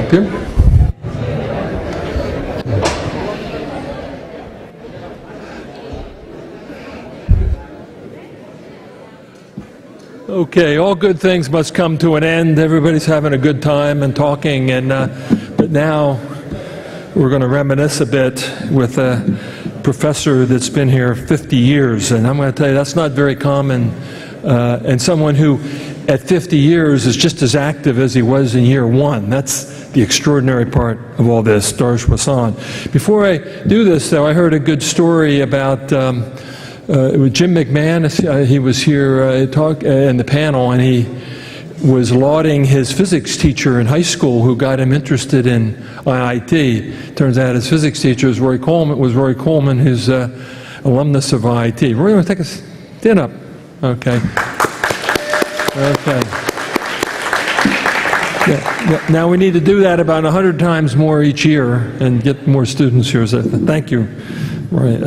up here. Okay, all good things must come to an end. Everybody's having a good time and talking, and but now we're going to reminisce a bit with a professor that's been here 50 years, and I'm going to tell you that's not very common, and someone who at 50 years is just as active as he was in year one. That's the extraordinary part of all this, Darsh Wassan. Before I do this, though, I heard a good story about Jim McMahon. He was here in the panel, and he was lauding his physics teacher in high school who got him interested in IIT. Turns out his physics teacher was Roy Coleman, who's alumnus of IIT. Roy, you want to take a stand up? Okay. Okay. Yeah. Now we need to do that about 100 times more each year and get more students here. So thank you. Right.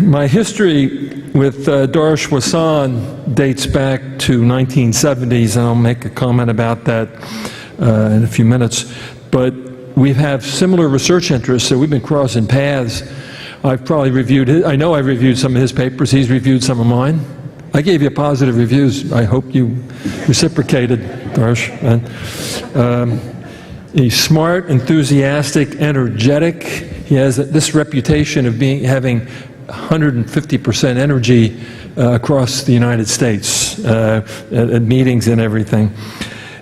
My history with Darsh Wassan dates back to 1970s, and I'll make a comment about that in a few minutes. But we have similar research interests, so we've been crossing paths. I've probably reviewed I know I've reviewed some of his papers. He's reviewed some of mine. I gave you positive reviews. I hope you reciprocated, Darsh. He's smart, enthusiastic, energetic. He has this reputation of having 150% energy across the United States at meetings and everything.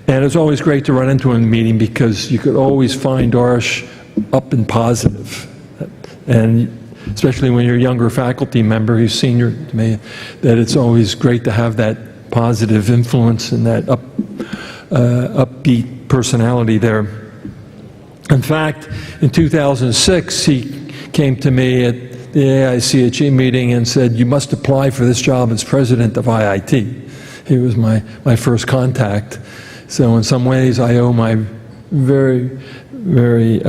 And it's always great to run into him in the meeting because you could always find Darsh up and positive. And especially when you're a younger faculty member, he's senior to me, that it's always great to have that positive influence and that upbeat personality there. In fact, in 2006, he came to me at the AICHE meeting and said, "You must apply for this job as president of IIT." He was my first contact. So in some ways, I owe my very, very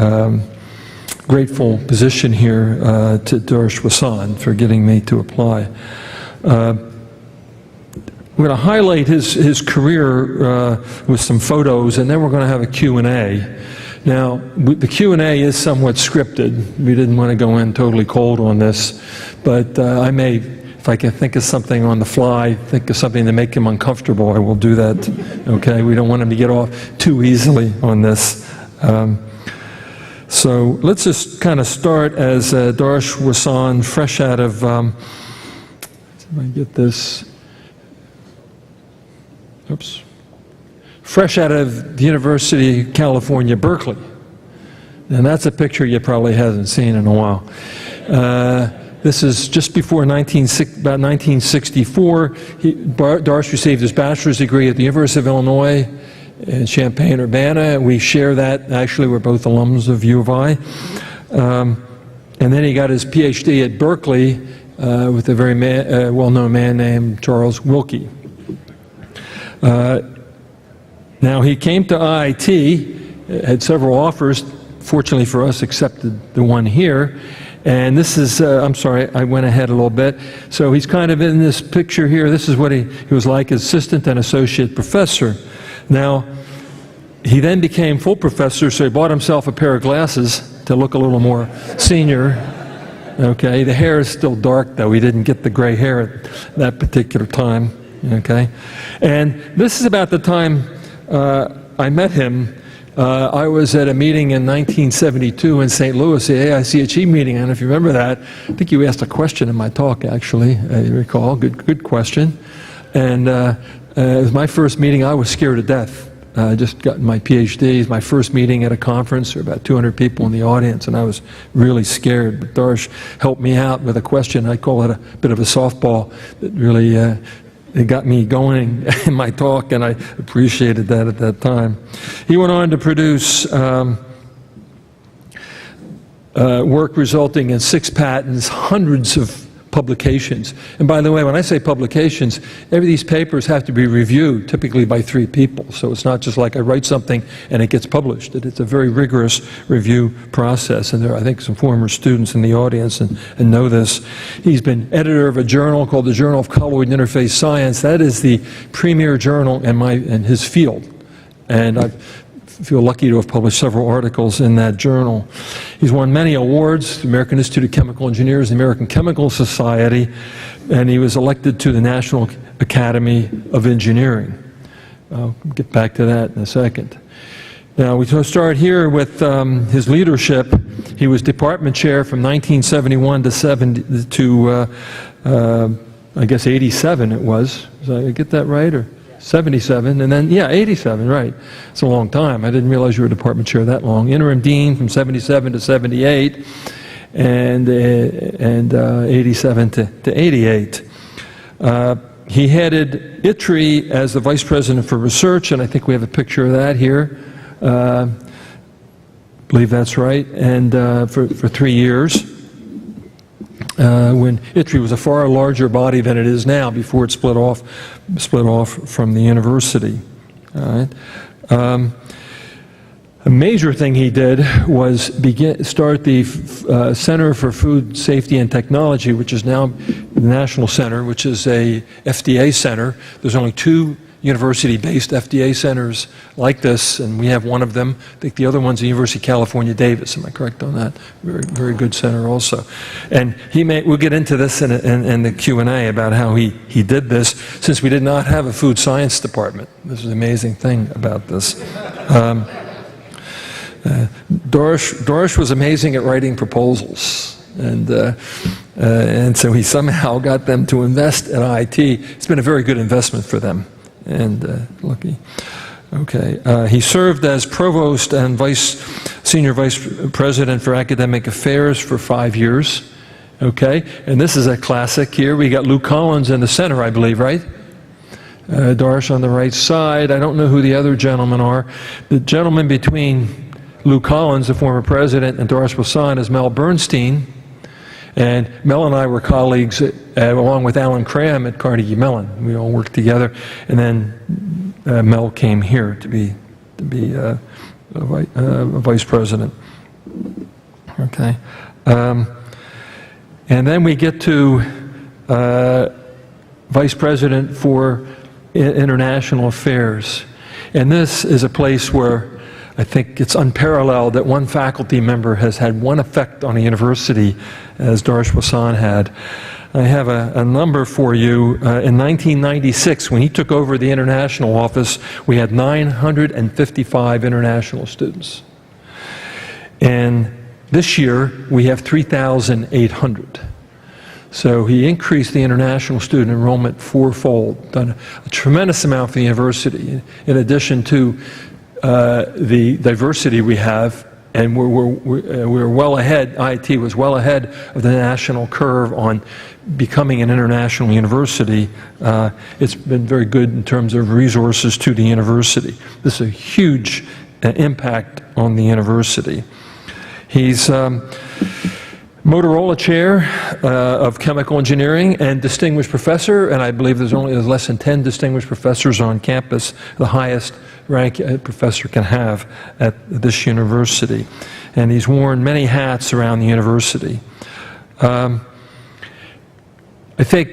grateful position here to Darsh Wassan for getting me to apply. I'm going to highlight his career with some photos, and then we're going to have a Q&A. Now, the Q&A is somewhat scripted. We didn't want to go in totally cold on this, but I may, if I can think of something on the fly, think of something to make him uncomfortable, I will do that, okay? We don't want him to get off too easily on this. So let's just kind of start as Darsh Wassan, fresh out of, if I get this, oops. Fresh out of the University of California, Berkeley. And that's a picture you probably haven't seen in a while. This is just before about 1964. Darsh received his bachelor's degree at the University of Illinois in Champaign-Urbana. We share that. Actually, we're both alums of U of I. And then he got his PhD at Berkeley with a very well-known man named Charles Wilkie. Now, he came to IIT, had several offers, fortunately for us, accepted the one here. And this is, I'm sorry, I went ahead a little bit. So he's kind of in this picture here. This is what he was like as assistant and associate professor. Now, he then became full professor, so he bought himself a pair of glasses to look a little more senior. Okay, the hair is still dark, though. He didn't get the gray hair at that particular time. Okay, and this is about the time I met him. I was at a meeting in 1972 in St. Louis, the AICHE meeting, and if you remember that, I think you asked a question in my talk, actually, I recall. Good question. And it was my first meeting. I was scared to death. I just gotten my PhD. It was my first meeting at a conference. There were about 200 people in the audience, and I was really scared. But Darsh helped me out with a question. I call it a bit of a softball that really it got me going in my talk, and I appreciated that at that time. He went on to produce work resulting in 6 patents, hundreds of publications. And by the way, when I say publications, every these papers have to be reviewed, typically by 3 people. So it's not just like I write something and it gets published. It's a very rigorous review process. And there are, I think, some former students in the audience and know this. He's been editor of a journal called the Journal of Colloid and Interface Science. That is the premier journal in his field. and I feel lucky to have published several articles in that journal. He's won many awards, the American Institute of Chemical Engineers, the American Chemical Society, and he was elected to the National Academy of Engineering. I'll get back to that in a second. Now, we start here with his leadership. He was department chair from 1971 to I guess 87 it was. Did I get that right? Or 77, and then, yeah, 87, right. It's a long time. I didn't realize you were department chair that long. Interim dean from 77 to 78, and 87 to 88. He headed IIT as the vice president for research, and I think we have a picture of that here. I believe that's right, and for 3 years. When IIT was a far larger body than it is now before it split off from the university. All right. A major thing he did was start the Center for Food Safety and Technology, which is now the National Center, which is a FDA center. There's only 2 university-based FDA centers like this, and we have one of them. I think the other one's the University of California, Davis. Am I correct on that? Very, very good center also. And we'll get into this in the Q&A about how he did this, since we did not have a food science department. This is an amazing thing about this. Doris was amazing at writing proposals, and so he somehow got them to invest in IIT. It's been a very good investment for them. And lucky. Okay. He served as provost and senior vice president for academic affairs for 5 years. Okay. And this is a classic here. We got Lou Collins in the center, I believe, right? Darsh on the right side. I don't know who the other gentlemen are. The gentleman between Lou Collins, the former president, and Darsh Wasson is Mel Bernstein. And Mel and I were colleagues, along with Alan Cram at Carnegie Mellon. We all worked together, and then Mel came here to be a vice president. Okay, and then we get to vice president for international affairs, and this is a place where I think it's unparalleled that one faculty member has had one effect on a university as Darsh Wasson had. I have a number for you. In 1996, when he took over the international office, we had 955 international students. And this year, we have 3,800. So he increased the international student enrollment fourfold, done a tremendous amount for the university, in addition to the diversity we have, and we're well ahead. IIT was well ahead of the national curve on becoming an international university. It's been very good in terms of resources to the university. This is a huge impact on the university. He's Motorola Chair of Chemical Engineering and Distinguished Professor, and I believe there's less than 10 distinguished professors on campus, the highest rank a professor can have at this university. And he's worn many hats around the university. I think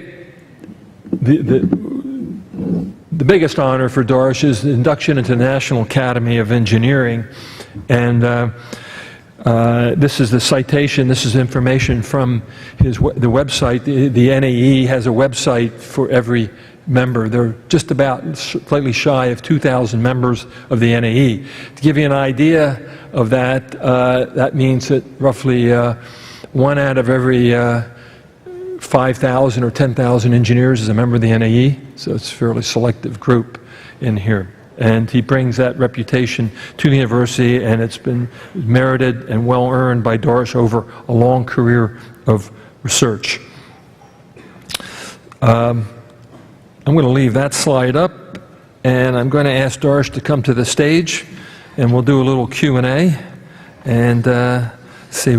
the biggest honor for Darsh is the induction into the National Academy of Engineering, and this is the citation. This is information from the website. The NAE has a website for every member. They're just about slightly shy of 2,000 members of the NAE. To give you an idea of that, that means that roughly 1 out of every 5,000 or 10,000 engineers is a member of the NAE. So it's a fairly selective group in here. And he brings that reputation to the university, and it's been merited and well earned by Darsh over a long career of research. I'm going to leave that slide up, and I'm going to ask Darsh to come to the stage, and we'll do a little Q&A and see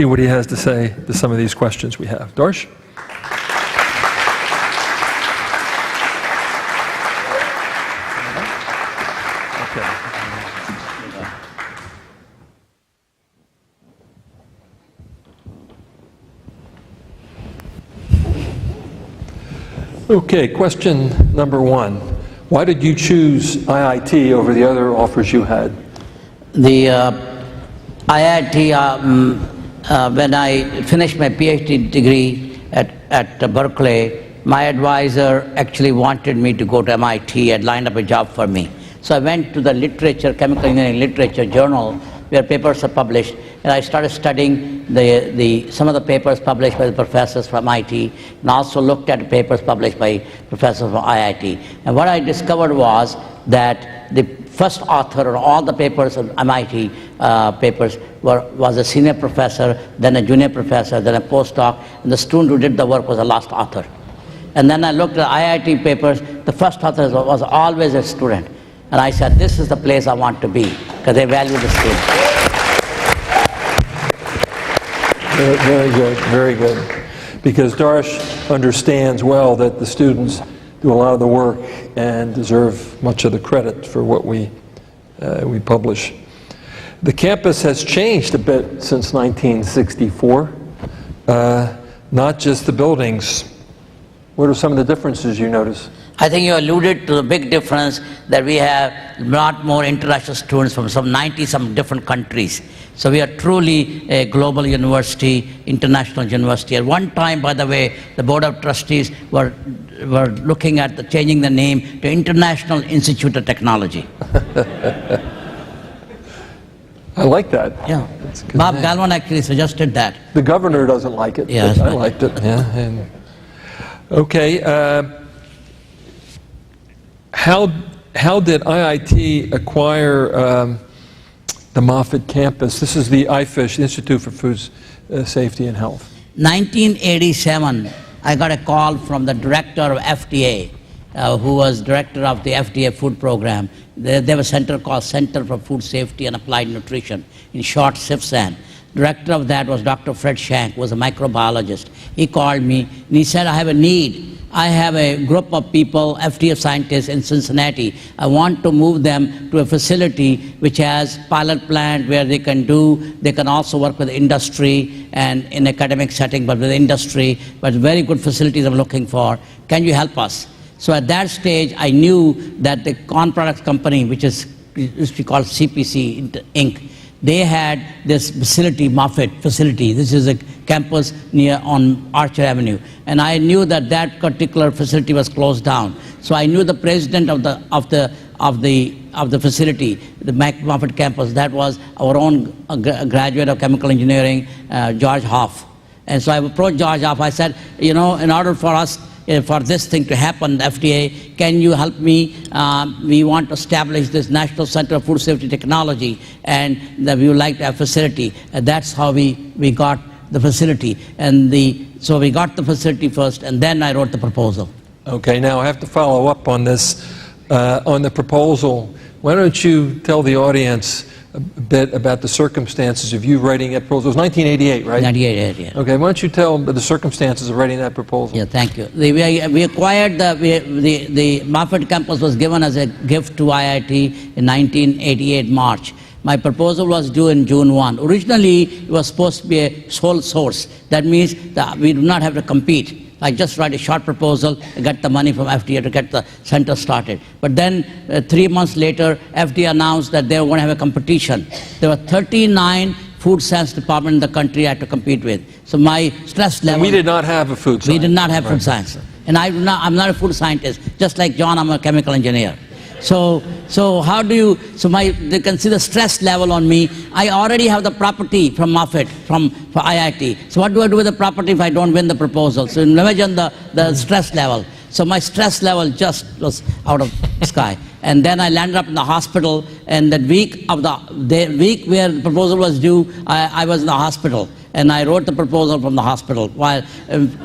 what he has to say to some of these questions we have. Darsh? Okay, question number 1. Why did you choose IIT over the other offers you had? The IIT, when I finished my PhD degree at Berkeley, my advisor actually wanted me to go to MIT, had lined up a job for me. So I went to the literature, chemical engineering literature journal, where papers are published, and I started studying some of the papers published by the professors from MIT, and also looked at the papers published by professors from IIT. And what I discovered was that the first author on all the papers of MIT papers was a senior professor, then a junior professor, then a postdoc, and the student who did the work was the last author. And then I looked at IIT papers, the first author was always a student. And I said, this is the place I want to be, because they value the student. Very good, very good. Because Darsh understands well that the students do a lot of the work and deserve much of the credit for what we publish. The campus has changed a bit since 1964, not just the buildings. What are some of the differences you notice? I think you alluded to the big difference that we have a lot more international students from some 90-some different countries. So we are truly a global university, international university. At one time, by the way, the Board of Trustees were looking at changing the name to International Institute of Technology. I like that. Yeah. Bob Galvin actually suggested that. The governor doesn't like it, yeah, but I liked it. Yeah. And, okay. How did IIT acquire the Moffitt campus? This is the IFISH, Institute for Food Safety and Health. 1987, I got a call from the director of FDA, who was director of the FDA food program. They have a center called Center for Food Safety and Applied Nutrition, in short, CFSAN. Director of that was Dr. Fred Shank, who was a microbiologist. He called me and he said, I have a need. I have a group of people, FDA scientists in Cincinnati. I want to move them to a facility which has pilot plant where they can also work with industry and in academic setting, but with industry, but very good facilities I'm looking for. Can you help us? So at that stage, I knew that the Corn Products Company, which is called CPC Inc., they had this facility, Moffitt facility. This is a campus on Archer Avenue. And I knew that that particular facility was closed down. So I knew the president of the facility, the Moffitt campus. That was our own graduate of chemical engineering, George Hoff. And so I approached George Hoff. I said, you know, in order for us, for this thing to happen, FDA, can you help me? We want to establish this National Center of Food Safety Technology, and that we would like to have a facility. And that's how we got the facility. And so we got the facility first, and then I wrote the proposal. Okay, now I have to follow up on this, on the proposal. Why don't you tell the audience a bit about the circumstances of you writing that proposal? It was 1988, right? 1988, yeah. Okay, why don't you tell the circumstances of writing that proposal? Yeah, thank you. We acquired the Moffitt campus was given as a gift to IIT in 1988 March. My proposal was due in June 1. Originally, it was supposed to be a sole source. That means that we do not have to compete. I just write a short proposal, get the money from FDA to get the center started. But then 3 months later, FDA announced that they were going to have a competition. There were 39 food science departments in the country I had to compete with. So my stress level... And we did not have a food science. We did not have food science. And I'm not a food scientist. Just like John, I'm a chemical engineer. So they can see the stress level on me. I already have the property from Moffitt, for IIT. So what do I do with the property if I don't win the proposal? So imagine the stress level. So my stress level just was out of the sky. And then I landed up in the hospital, and the week where the proposal was due, I was in the hospital. And I wrote the proposal from the hospital.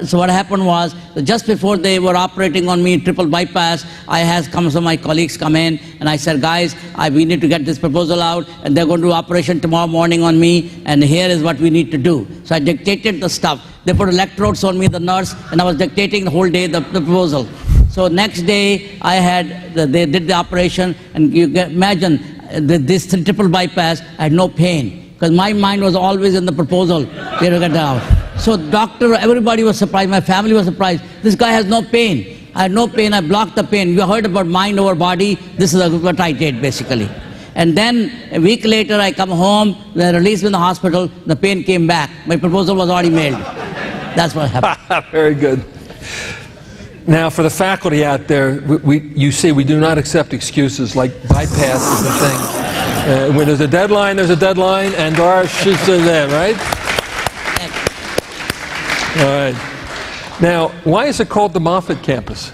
So what happened was, just before they were operating on me, triple bypass, I had some of my colleagues come in, and I said, guys, we need to get this proposal out, and they're going to do operation tomorrow morning on me, and here is what we need to do. So I dictated the stuff. They put electrodes on me, the nurse, and I was dictating the whole day the proposal. So next day, they did the operation, and you can imagine this triple bypass, I had no pain. Because my mind was always in the proposal. They to get that out. So everybody was surprised, my family was surprised. This guy has no pain. I had no pain. I blocked the pain. You heard about mind over body. This is what I did basically. And then a week later, I come home. They released me in the hospital. The pain came back. My proposal was already mailed. That's what happened. Very good. Now, for the faculty out there, you see we do not accept excuses like bypasses and things. When there's a deadline, and Doris, she's there, right? All right. Now, why is it called the Moffitt campus?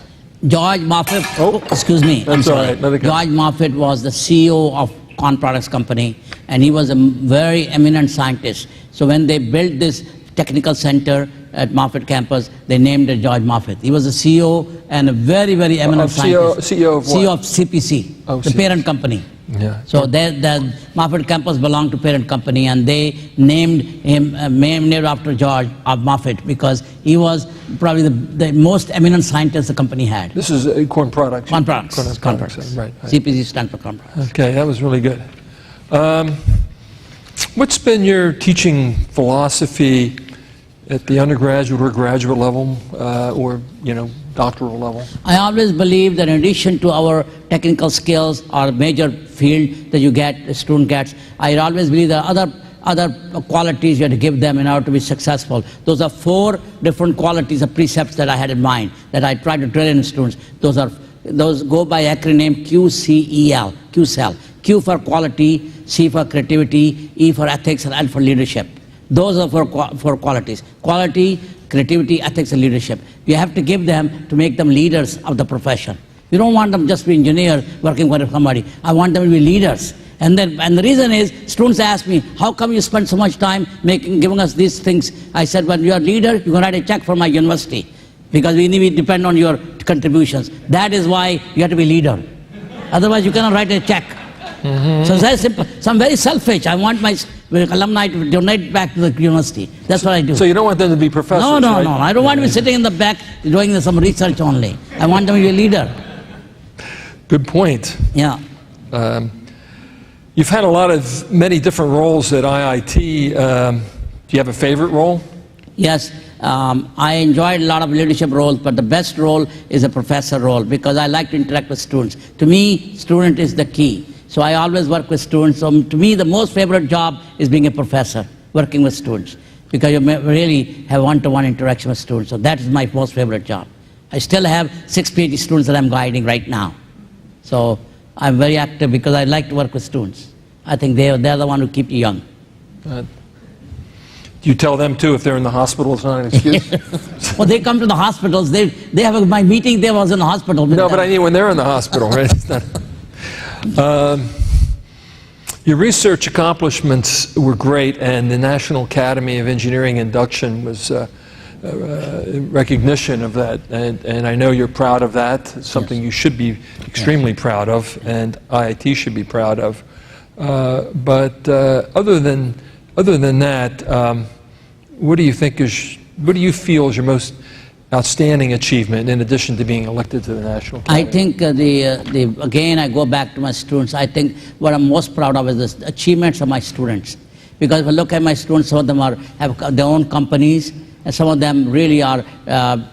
George Moffitt, excuse me. That's all right. George Moffitt was the CEO of Corn Products Company, and he was a very eminent scientist. So when they built this technical center at Moffitt campus, they named it George Moffitt. He was the CEO and a very, very eminent scientist. CEO of what? CEO of CPC, the parent company. Yeah. So the Moffitt campus belonged to parent company, and they named him named after George Moffitt because he was probably the most eminent scientist the company had. This is corn products. Corn products. Corn products. Right. CPC stands for corn products. Okay, that was really good. What's been your teaching philosophy at the undergraduate or graduate level, or doctoral level? I always believe that in addition to our technical skills or major field that a student gets, I always believe there are other qualities you have to give them in order to be successful. Those are 4 different qualities or precepts that I had in mind that I try to drill in students. Those go by acronym QCEL, QCEL. Q for quality, C for creativity, E for ethics, and L for leadership. Those are 4 qualities: quality, creativity, ethics, and leadership. You have to give them to make them leaders of the profession. You don't want them just to be engineers working for somebody. I want them to be leaders. And the reason is, students ask me, how come you spend so much time giving us these things? I said, when you're a leader, you can write a check for my university because we depend on your contributions. That is why you have to be a leader. Otherwise, you cannot write a check. So it's very simple. So I'm very selfish. I want my alumni to donate back to the university. That's what I do. So you don't want them to be professors? No. Right? I don't want to be sitting in the back doing some research only. I want them to be a leader. Good point. Yeah. You've had many different roles at IIT. Do you have a favorite role? Yes. I enjoyed a lot of leadership roles, but the best role is a professor role because I like to interact with students. To me, student is the key. So I always work with students. So to me, the most favorite job is being a professor, working with students, because you really have one-to-one interaction with students. So that is my most favorite job. I still have 6 PhD students that I'm guiding right now. So I'm very active because I like to work with students. I think they're the one who keep you young. Do you tell them too if they're in the hospital it's not an excuse? Well, they come to the hospitals. They have my meeting there was in the hospital. No, but I mean when they're in the hospital, right? Your research accomplishments were great, and the National Academy of Engineering induction was recognition of that, and I know you're proud of that. It's something you should be extremely proud of, and IIT should be proud of. But other than that, what do you feel is your most outstanding achievement in addition to being elected to the National Academy? I think again I go back to my students. I think what I'm most proud of is the achievements of my students. Because if I look at my students, some of them have their own companies, and some of them really are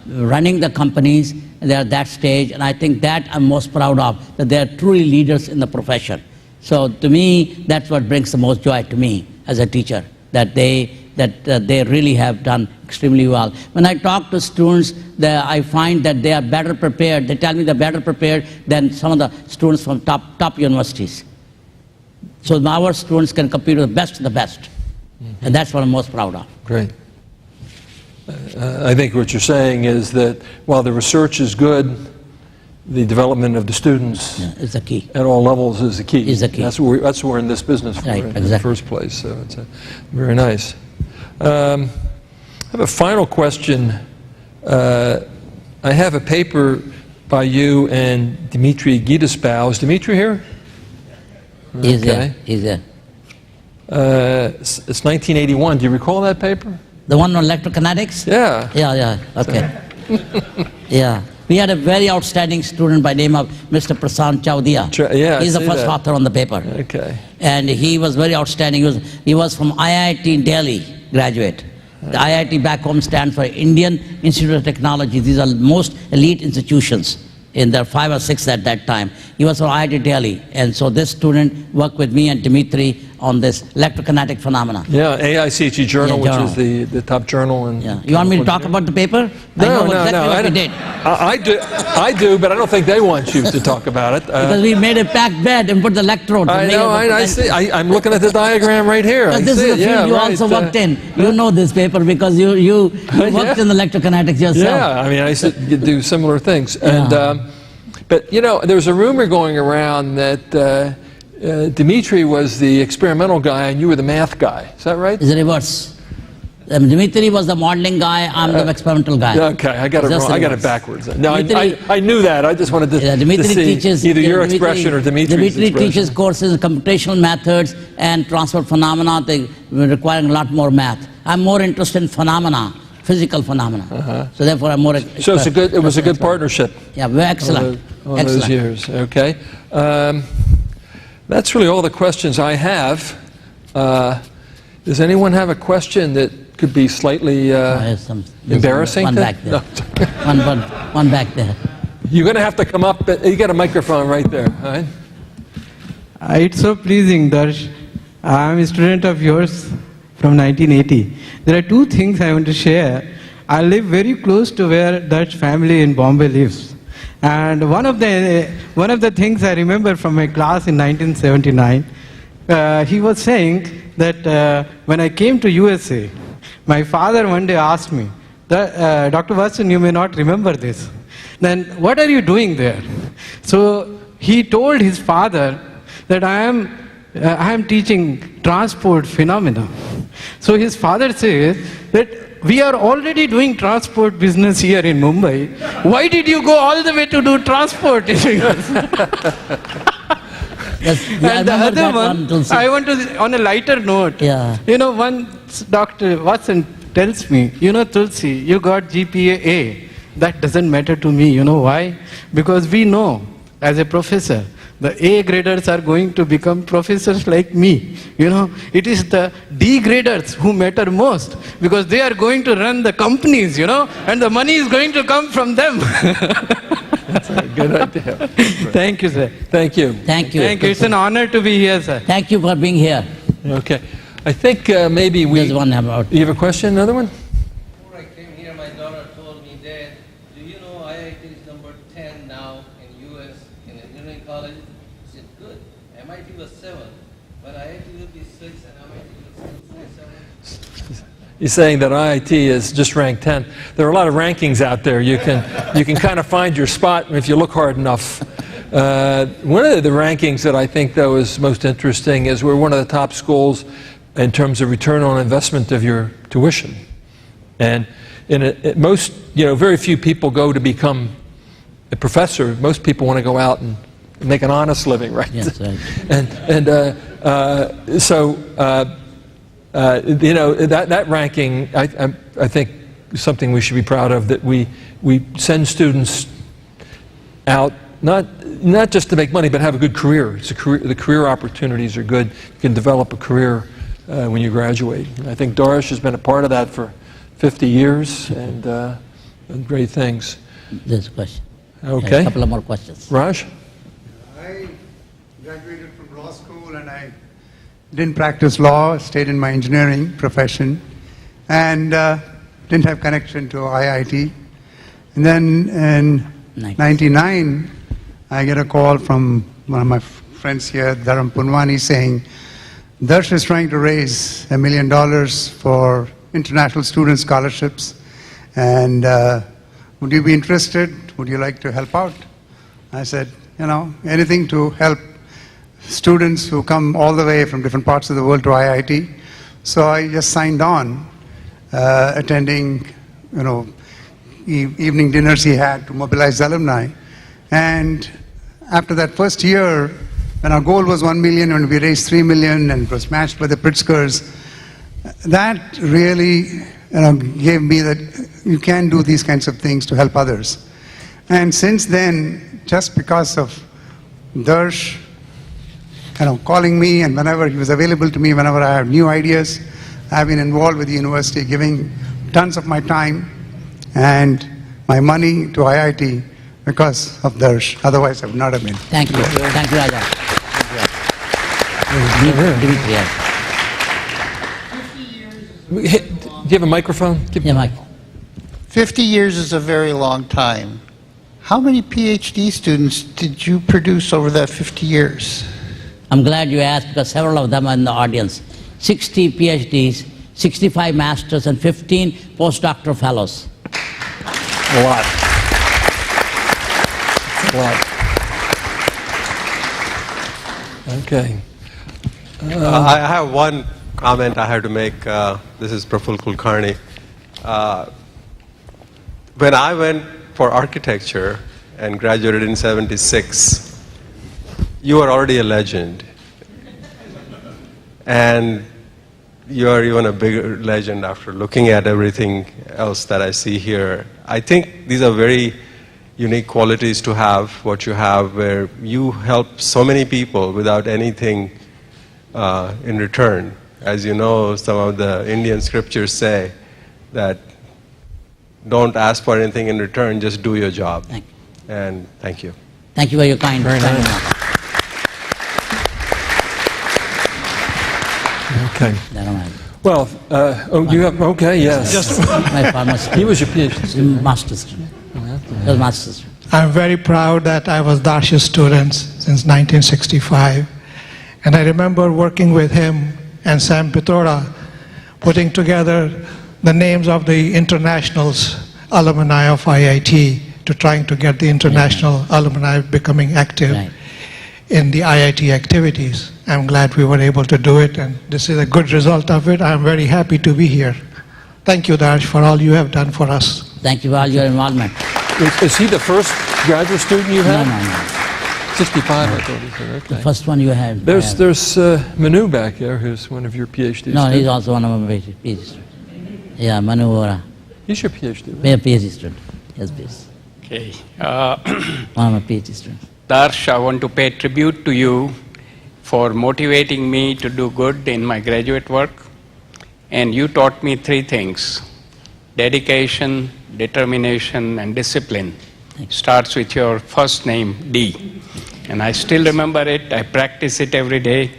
running the companies. They're at that stage, and I think that I'm most proud of, that they're truly leaders in the profession. So to me, that's what brings the most joy to me as a teacher, that they really have done extremely well. When I talk to students, I find that they are better prepared. They tell me they're better prepared than some of the students from top universities. So our students can compete with the best of the best. And that's what I'm most proud of. Great. I think what you're saying is that while the research is good, the development of the students is the key. At all levels is the key. Is the key. That's what we're in this business for, right, in exactly. the first place. So it's very nice. I have a final question. I have a paper by you and Dmitry Gidaspow. Is Dmitry here? He's there. He's there. It's 1981. Do you recall that paper? The one on electrokinetics? Yeah. Yeah. Okay. Yeah. We had a very outstanding student by the name of Mr. Prasant Chowdia. Yeah, he's the first author on the paper. Okay. And he was very outstanding. He was from IIT Delhi graduate. The IIT back home stands for Indian Institute of Technology. These are most elite institutions. And there are 5 or 6 at that time. He was from IIT Delhi. And so this student worked with me and Dimitri on this electrokinetic phenomena. Yeah, AICT Journal, Yeah, which is the top journal. In, Yeah. You want me to talk about the paper? I No, know no, exactly no. what we did. I do, but I don't think they want you to talk about it. Because we made a packed bed and put the electrodes. I and know, made it I see. I'm looking at the diagram right here. I this see is it. the field Yeah, you right. also worked in. You know this paper because you worked in electrokinetics yourself. Yeah, I mean, I used to do similar things. And, Yeah. but, you know, there's a rumor going around that Dimitri was the experimental guy and you were the math guy. Is that right? It's the reverse. Dimitri was the modeling guy, I'm the experimental guy. Okay, I got it Just wrong. the I got it reverse. backwards. No, Dimitri- I knew that. I just wanted to, Dimitri to see teaches, either your Dimitri- expression or Dimitri's Dimitri expression. teaches courses in computational methods and transport phenomena, they requiring a lot more math. I'm more interested in phenomena, physical phenomena. So therefore I'm more... So it's it was a good partnership. Yeah, very excellent. All those Excellent. years. Okay. That's really all the questions I have. Does anyone have a question that could be slightly There's embarrassing? One back there. One back there. You're going to have to come up. You got a microphone right there. All right? It's so pleasing, Darsh. I'm a student of yours from 1980. There are 2 things I want to share. I live very close to where Darsh family in Bombay lives. And one of the things I remember from my class in 1979, he was saying that when I came to USA, my father one day asked me, Dr. Watson, you may not remember this. Then what are you doing there? So he told his father that I am teaching transport phenomena. So his father says that we are already doing transport business here in Mumbai. Why did you go all the way to do transport? Yes, yeah, And the other one, Tulsi. I want to, on a lighter note, Yeah. you know, once Dr. Watson tells me, you know, Tulsi, you got GPA A. That doesn't matter to me. You know why? Because we know, as a professor, the A graders are going to become professors like me. You know, it is the D graders who matter most because they are going to run the companies, you know, and the money is going to come from them. That's a good idea. Thank you, sir. Thank you. Thank you. Thank you. It's an honor to be here, sir. Thank you for being here. Okay. I think maybe There's one about... You have a question? Another one? Before I came here, my daughter told me, Dad, do you know IIT is number 10 now in US in engineering college? I said, good. MIT was 7, but IIT will be 6 and MIT will still stay 7. He's saying that IIT is just ranked 10. There are a lot of rankings out there. You can kind of find your spot if you look hard enough. One of the rankings that I think, though, is most interesting is we're one of the top schools in terms of return on investment of your tuition. And most, very few people go to become a professor. Most people want to go out and make an honest living, right? Yes, right. That ranking, I think, is something we should be proud of, that we send students out, not just to make money, but have a good career. The career opportunities are good. You can develop a career when you graduate. And I think Dorish has been a part of that for 50 years and done great things. There's a question. Okay. A couple of more questions. Raj? I graduated from law school and I didn't practice law, stayed in my engineering profession, and didn't have connection to IIT. And then in '99, I get a call from one of my friends here, Dharam Punwani, saying, Darsh is trying to raise $1 million for international student scholarships, and would you be interested? Would you like to help out? I said, anything to help students who come all the way from different parts of the world to IIT. So I just signed on, attending, evening dinners he had to mobilize alumni. And after that first year, when our goal was 1 million and we raised 3 million and it was matched by the Pritzkers, that really gave me that you can do these kinds of things to help others. And since then, just because of Darsh calling me, and whenever he was available to me, whenever I have new ideas, I've been involved with the university, giving tons of my time and my money to IIT because of Darsh. Otherwise, I would not have been. Thank you. Thank you, Raja. Do you have a microphone? Yeah, Mike. 50 years is a very long time. How many PhD students did you produce over that 50 years? I'm glad you asked because several of them are in the audience. 60 PhDs, 65 masters, and 15 postdoctoral fellows. A lot. A lot. Okay. I have one comment I have to make. This is Praful Kulkarni. When I went for architecture and graduated in '76, you were already a legend. And you are even a bigger legend after looking at everything else that I see here. I think these are very unique qualities to have, what you have, where you help so many people without anything in return. As you know, some of the Indian scriptures say that don't ask for anything in return, just do your job. Thank you. And thank you. Thank you for your kind words. Okay. Never mind. Well, you have, okay, yes. My pharmacy. He was your PhD student. Master's student. He was master's student. I'm very proud that I was Darsh's student since 1965. And I remember working with him and Sam Pitora, putting together the names of the internationals, alumni of IIT, to trying to get the international alumni becoming active in the IIT activities. I'm glad we were able to do it, and this is a good result of it. I'm very happy to be here. Thank you, Darsh, for all you have done for us. Thank you for all your involvement. Is he the first graduate student you had? No. 65, I thought he said. Okay. The first one you had. There's Manu back there, who's one of your PhD students. No, he's also one of my PhD students. Yeah, Manu Vora. He's your PhD. We're a PhD student. Yes, please. Okay. One of my PhD students. Darsh, I want to pay tribute to you for motivating me to do good in my graduate work. And you taught me three things: dedication, determination, and discipline. Starts with your first name, D. And I still remember it. I practice it every day.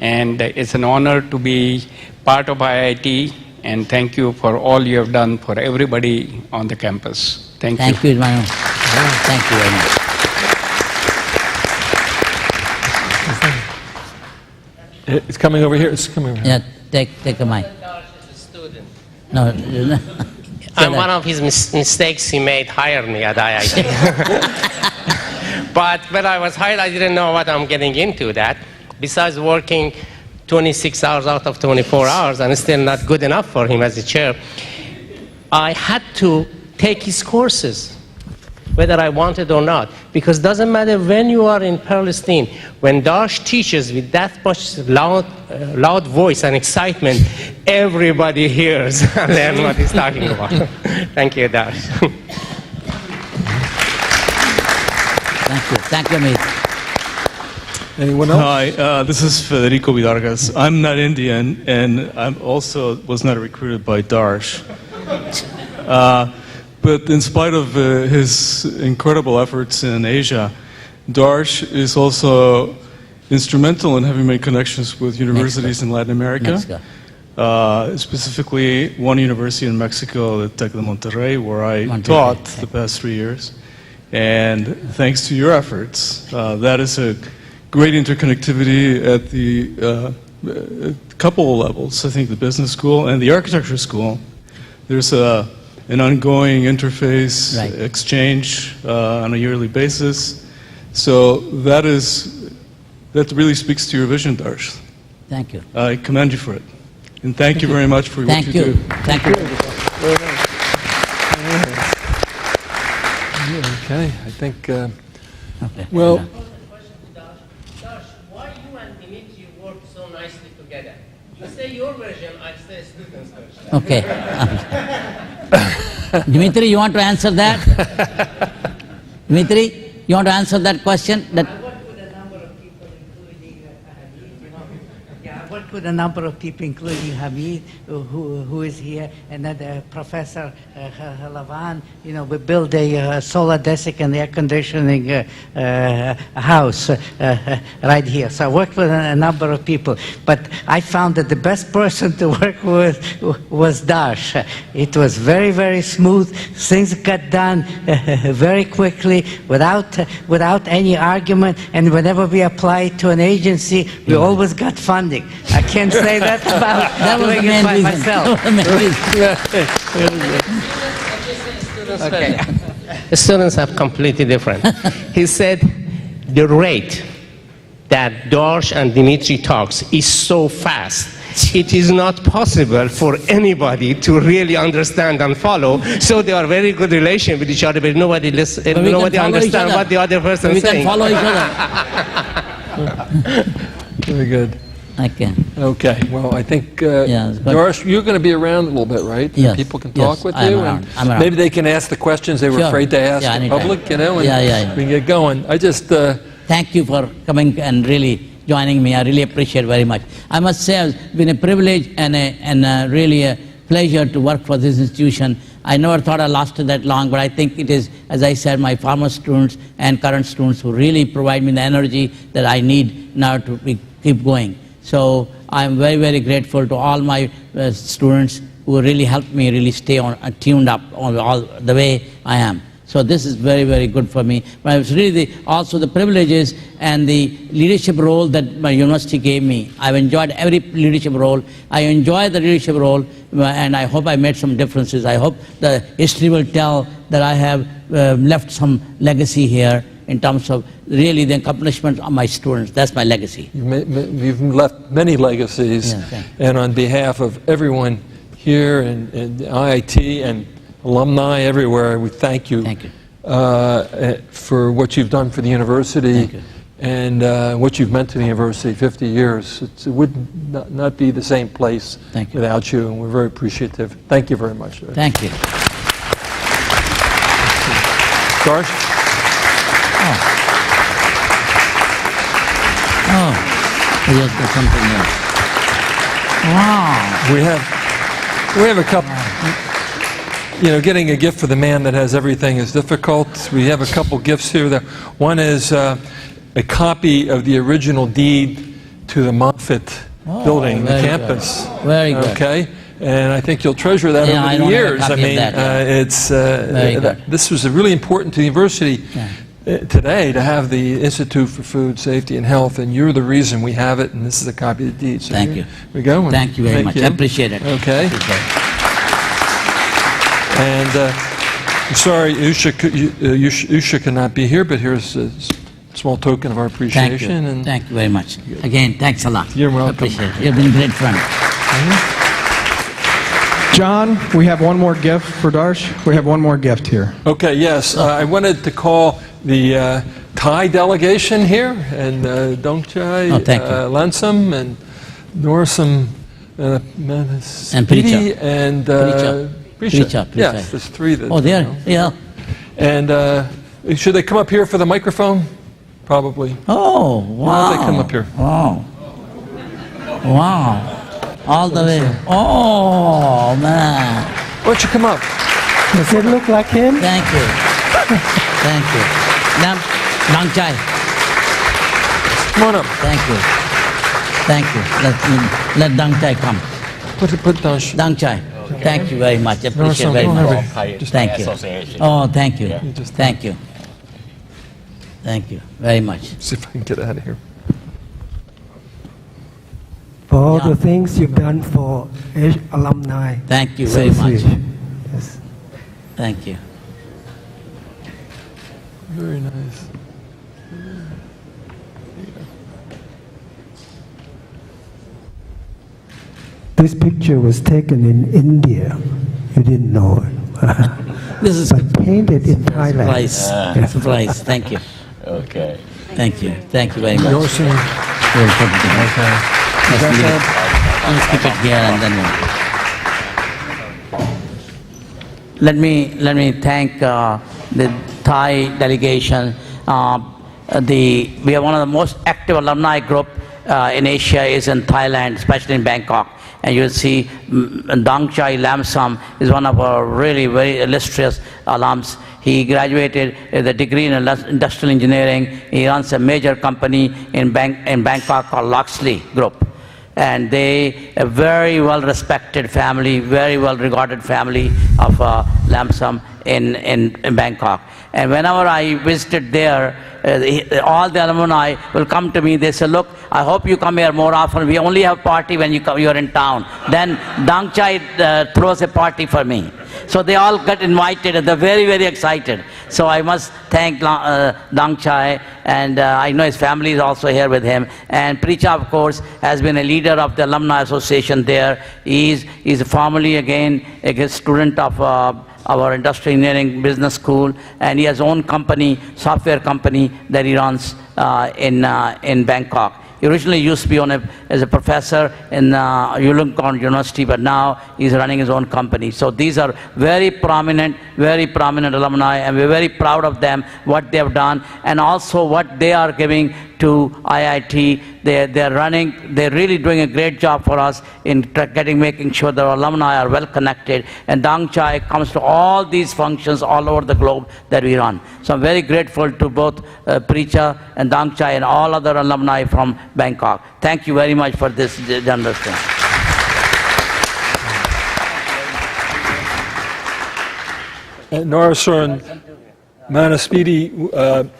And it's an honor to be part of IIT. And thank you for all you have done for everybody on the campus. Thank you. Thank you, Manu. Thank you very much. It's coming over here. It's coming over here. Yeah, take a mic. No. And one of his mistakes he made hired me at IIT. But when I was hired, I didn't know what I'm getting into that. Besides working 26 hours out of 24 hours, and still not good enough for him as a chair, I had to take his courses, whether I wanted or not. Because it doesn't matter when you are in Palestine, when Darsh teaches with that much loud voice and excitement, everybody hears and learns what he's talking about. Thank you, Darsh. Thank you. Thank you, Amit. Anyone else? Hi, this is Federico Vidargas. I'm not Indian, and I also was not recruited by Darsh. But in spite of his incredible efforts in Asia, Darsh is also instrumental in having made connections with universities in Latin America. Specifically, one university in Mexico, the Tec de Monterrey, where I taught the past 3 years. And thanks to your efforts, that is a great interconnectivity at the couple levels. I think the business school and the architecture school. There's an ongoing interface exchange on a yearly basis. So that really speaks to your vision, Darsh. Thank you. I commend you for it. And thank you very much for what you do. Thank you. Okay, I think, well... Darsh, why you and Dimitri work so nicely together? You say your version, I say student's version. Okay. Dimitri, you want to answer that? Dimitri, you want to answer that question? I work with a number of people, including I worked with a number of people, including Hamid, who is here, and then Professor Lavan. You know, we built a solar desk and air conditioning house right here. So I worked with a number of people, but I found that the best person to work with was Darsh. It was very, very smooth. Things got done very quickly, without any argument, and whenever we applied to an agency, we always got funding. I can't say that about doing it by myself. Okay. The students are completely different. He said the rate that Darsh and Dimitri talks is so fast. It is not possible for anybody to really understand and follow. So they are very good relation with each other, but nobody understands what the other person is saying. We can follow each other. Very good. Okay. Okay. Well, I think, Yeah, but- Doris, you're going to be around a little bit, right? And Yes, people can yes, talk with I'm you. around, And I'm around. maybe they can ask the questions they were Sure. afraid to ask Yeah, in anytime. public, you know, and Yeah. we can get going. I just, Thank you for coming and really joining me. I really appreciate it very much. I must say it's been a privilege and really a pleasure to work for this institution. I never thought I lasted that long, but I think it is, as I said, my former students and current students who really provide me the energy that I need now to keep going. So I'm very, very grateful to all my students who really helped me really stay tuned up on all the way I am. So this is very, very good for me. But it's really also the privileges and the leadership role that my university gave me. I've enjoyed every leadership role. I enjoy the leadership role, and I hope I made some differences. I hope the history will tell that I have left some legacy here in terms of really the accomplishments of my students. That's my legacy. you've left many legacies. Yeah, okay. And on behalf of everyone here and IIT and alumni everywhere, we thank you, for what you've done for the university and what you've meant to the university 50 years. It would not be the same place without you, and we're very appreciative. Thank you very much. Thank you. Darsh? Oh, yes, there's something else. Wow. We have a couple. You know, getting a gift for the man that has everything is difficult. We have a couple gifts here. One is a copy of the original deed to the Moffitt building, the campus. Good. Very good. Okay, and I think you'll treasure that Yeah, I over the don't have a years. copy I mean, of that, it's this was really important to the university today to have the Institute for Food Safety and Health, and you're the reason we have it. And this is a copy of the deed. So Thank here you. we go. And Thank you very much. I appreciate it. Okay. Appreciate it. And I'm sorry, Usha cannot be here, but here's a small token of our appreciation. Thank you. And Thank you very much. Again, thanks a lot. You're welcome. Appreciate it. You've been a great friend. John, we have one more gift for Darsh. We have one more gift here. Okay, yes. I wanted to call the Thai delegation here, and Dongchai, Lansam, and Norsam, and Preacher. and Preacher. Yes, there's three. That, Oh, there. Yeah. And should they come up here for the microphone? Probably. Oh, Why wow. don't they come up here? Wow. Wow. All the way. Oh, man. Why don't you come up? Does it look like him? Thank you. Thank you. Dang Chai. Come on up. Thank you. Thank you. Let Dang Chai come. Put down. Dang Chai. Thank you very much. I appreciate it very much. Thank you. Oh, thank you. Thank you. Thank you very much. See if I can get out of here. For all the things you've done for alumni. Thank you very much. Yes. Thank you. Very nice. This picture was taken in India. You didn't know it. This is but painted in Thailand. Surprise. Surprise. Thank you. Okay. Thank you. Thank you very much. You're seeing. We'll put it in. Okay. Let's keep it here and then. Let me thank the Thai delegation. We are one of the most active alumni group in Asia is in Thailand, especially in Bangkok. And you'll see Dangchai Lamsam is one of our really very illustrious alums. He graduated with a degree in industrial engineering. He runs a major company in Bangkok called Loxley Group. And they, a very well-respected family, very well-regarded family of Lamsam in Bangkok. And whenever I visited there, all the alumni will come to me. They say, look, I hope you come here more often. We only have party when you're in town. Then Dangchai throws a party for me. So they all get invited and they're very, very excited. So I must thank Dangchai, and I know his family is also here with him. And Precha, of course, has been a leader of the Alumni Association there. He's formerly again a student of our industrial engineering business school, and he has his own company, software company that he runs in Bangkok. He originally used to be as a professor in Wollongong University, but now he's running his own company. So these are very prominent alumni, and we're very proud of them, what they have done, and also what they are giving to IIT. They're really doing a great job for us in making sure that our alumni are well connected. And Dangchai comes to all these functions all over the globe that we run. So I'm very grateful to both Precha and Dangchai and all other alumni from Bangkok. Thank you very much for this generous thing. Narasurn Manaspiti,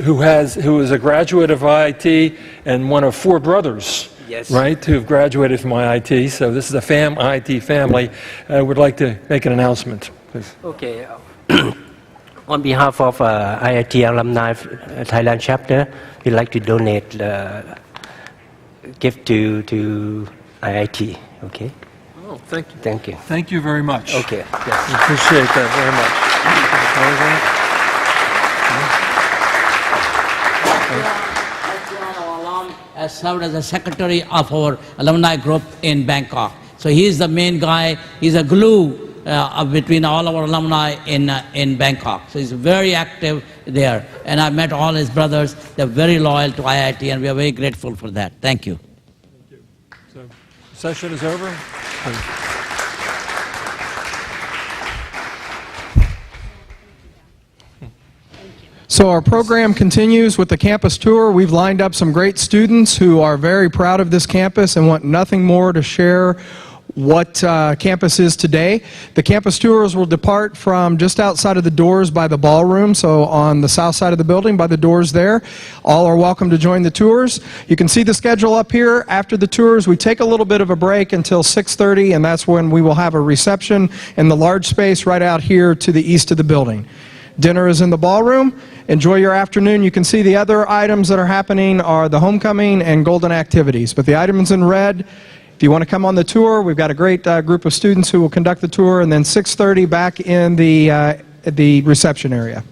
who is a graduate of IIT and one of 4 brothers, yes, right, who have graduated from IIT. So this is a IIT family. Would like to make an announcement, please. Okay. On behalf of IIT Alumni Thailand chapter, we'd like to donate gift to IIT. Okay. Oh, thank you. Thank you. Thank you very much. Okay. Yes. We appreciate that very much. Has served as a secretary of our alumni group in Bangkok. So he's the main guy. He's a glue between all our alumni in Bangkok. So he's very active there. And I met all his brothers. They're very loyal to IIT, and we are very grateful for that. Thank you. Thank you. So session is over. So our program continues with the campus tour. We've lined up some great students who are very proud of this campus and want nothing more to share what campus is today. The campus tours will depart from just outside of the doors by the ballroom, so on the south side of the building by the doors there. All are welcome to join the tours. You can see the schedule up here. After the tours, we take a little bit of a break until 6:30, and that's when we will have a reception in the large space right out here to the east of the building. Dinner is in the ballroom. Enjoy your afternoon. You can see the other items that are happening are the homecoming and golden activities. But the items in red, if you want to come on the tour, we've got a great group of students who will conduct the tour, and then 6:30 back in the reception area.